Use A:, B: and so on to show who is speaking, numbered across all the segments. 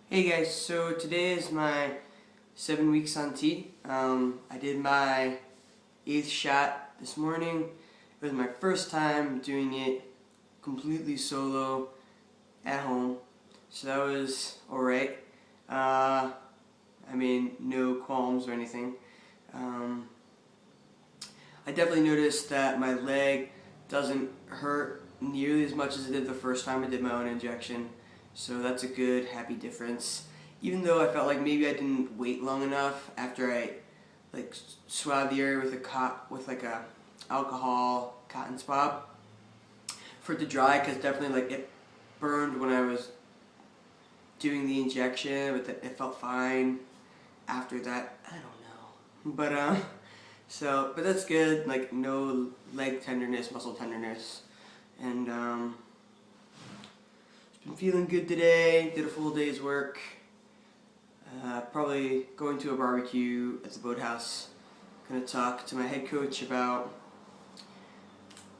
A: Hey guys, so today is my 7 weeks on T. I did my 8th shot this morning. It was my first time doing it completely solo at home, so that was alright. No qualms or anything. I definitely noticed that my leg doesn't hurt nearly as much as it did the first time I did my own injection. So that's a good, happy difference. Even though I felt like maybe I didn't wait long enough after I swabbed the area with a alcohol cotton swab for it to dry, because definitely it burned when I was doing the injection, but it felt fine after that. I don't know, but that's good. Like no leg tenderness, muscle tenderness, and been feeling good today. Did a full day's work. Probably going to a barbecue at the boathouse. Gonna talk to my head coach about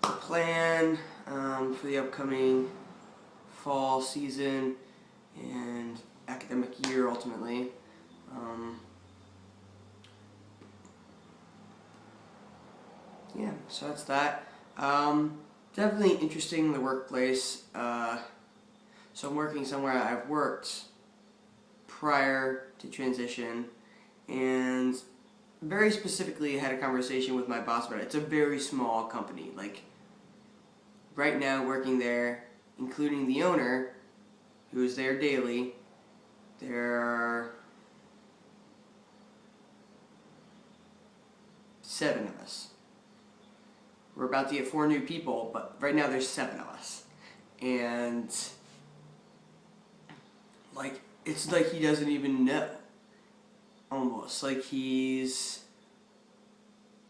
A: the plan for the upcoming fall season and academic year ultimately. Yeah, so that's that. Definitely interesting in the workplace. So I'm working somewhere I've worked prior to transition, and very specifically had a conversation with my boss about it. It's a very small company. Like right now working there, including the owner, who is there daily, there are 7 of us. We're about to get 4 new people, but right now there's 7 of us. And it's like he doesn't even know. Almost. Like he's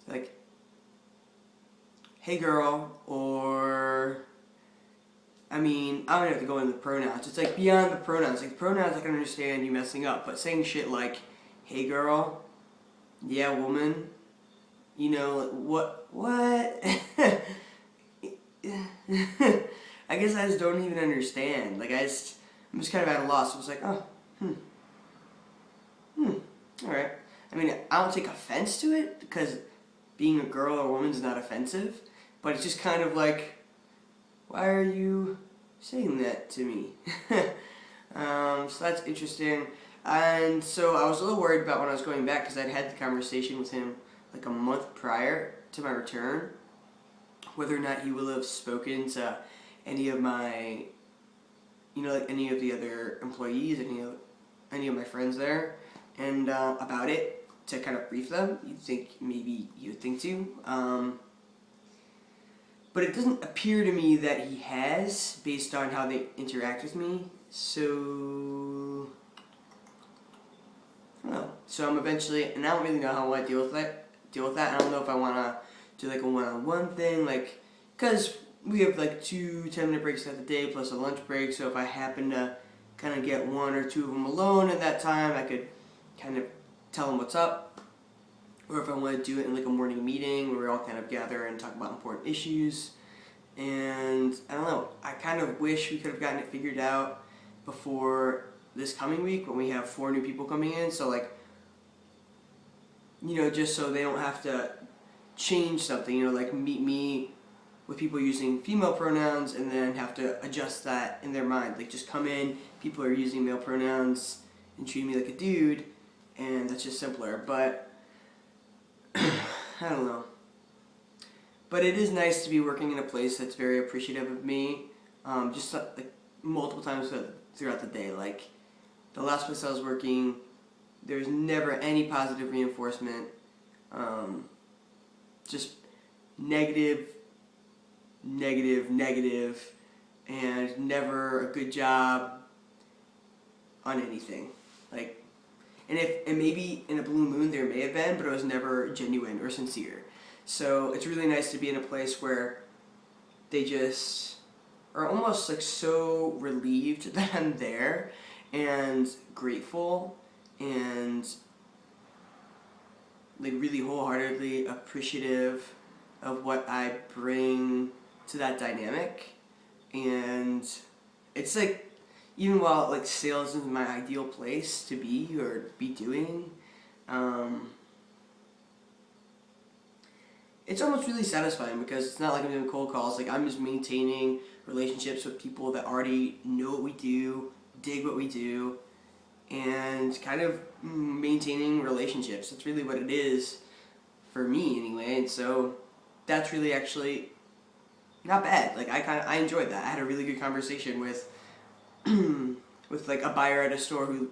A: like, hey girl, or I don't have to go into the pronouns. It's like beyond the pronouns. Like pronouns I can understand you messing up, but saying shit like, hey girl, yeah woman, what? I guess I just don't even understand. I'm just kind of at a loss. I was like, oh, alright. I don't take offense to it, because being a girl or a woman is not offensive, but it's just kind of like, why are you saying that to me? So that's interesting. And so I was a little worried about when I was going back, because I'd had the conversation with him like a month prior to my return, whether or not he will have spoken to any of my, any of the other employees, any of my friends there, and about it, to kind of brief them. You would think to. But it doesn't appear to me that he has, based on how they interact with me. So, I don't know. So I'm eventually, and I don't really know how I want to deal with that. I don't know if I want to do like a one-on-one thing, because we have 2 10-minute breaks throughout the day plus a lunch break. So if I happen to kind of get 1 or 2 of them alone at that time, I could kind of tell them what's up. Or if I want to do it in a morning meeting where we all kind of gather and talk about important issues. And I don't know, I kind of wish we could have gotten it figured out before this coming week when we have 4 new people coming in. So just so they don't have to change something, meet me with people using female pronouns and then have to adjust that in their mind. Just come in, people are using male pronouns and treat me like a dude, and that's just simpler. But I don't know. But it is nice to be working in a place that's very appreciative of me, multiple times throughout the day. The last place I was working, there's never any positive reinforcement. Just negative, and never a good job on anything. And maybe in a blue moon there may have been, but it was never genuine or sincere. So it's really nice to be in a place where they just are almost so relieved that I'm there, and grateful, and really wholeheartedly appreciative of what I bring to that dynamic. And it's even while like sales isn't my ideal place to be or be doing, it's almost really satisfying because it's not like I'm doing cold calls. Like I'm just maintaining relationships with people that already know what we do, dig what we do, and kind of maintaining relationships. That's really what it is for me anyway. And so that's really actually not bad. Like I enjoyed that. I had a really good conversation with with like a buyer at a store who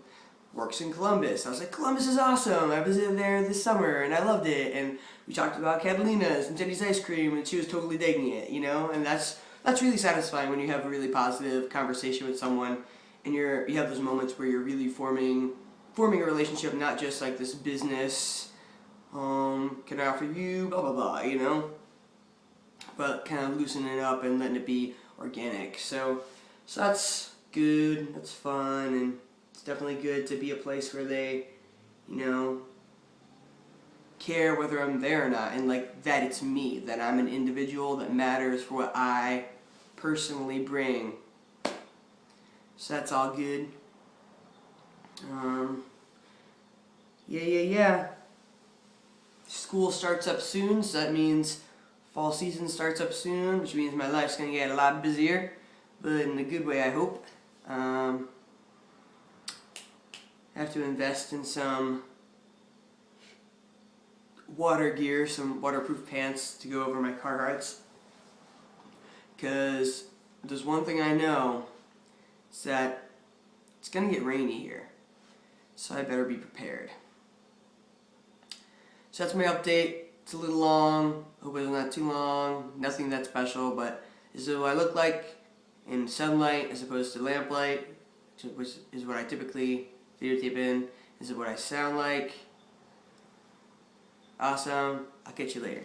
A: works in Columbus. I was like, Columbus is awesome. I visited there this summer and I loved it. And we talked about Catalina's and Jenny's ice cream, and she was totally digging it, you know. And that's really satisfying when you have a really positive conversation with someone, and you have those moments where you're really forming a relationship, not just like this business. Can I offer you blah blah blah, you know, but kind of loosening it up and letting it be organic. So that's good. That's fun, and it's definitely good to be a place where they, you know, care whether I'm there or not, and like that it's me, that I'm an individual that matters for what I personally bring. So that's all good. Yeah. School starts up soon, so that means fall season starts up soon, which means my life's gonna get a lot busier, but in a good way, I hope. I have to invest in some water gear, some waterproof pants to go over my Carhartts, because there's one thing I know, is that it's gonna get rainy here, so I better be prepared. So that's my update. It's a little long. Hope it's not too long. Nothing that special, but this is what I look like in sunlight as opposed to lamplight, which is what I typically videotape in. This is what I sound like. Awesome. I'll catch you later.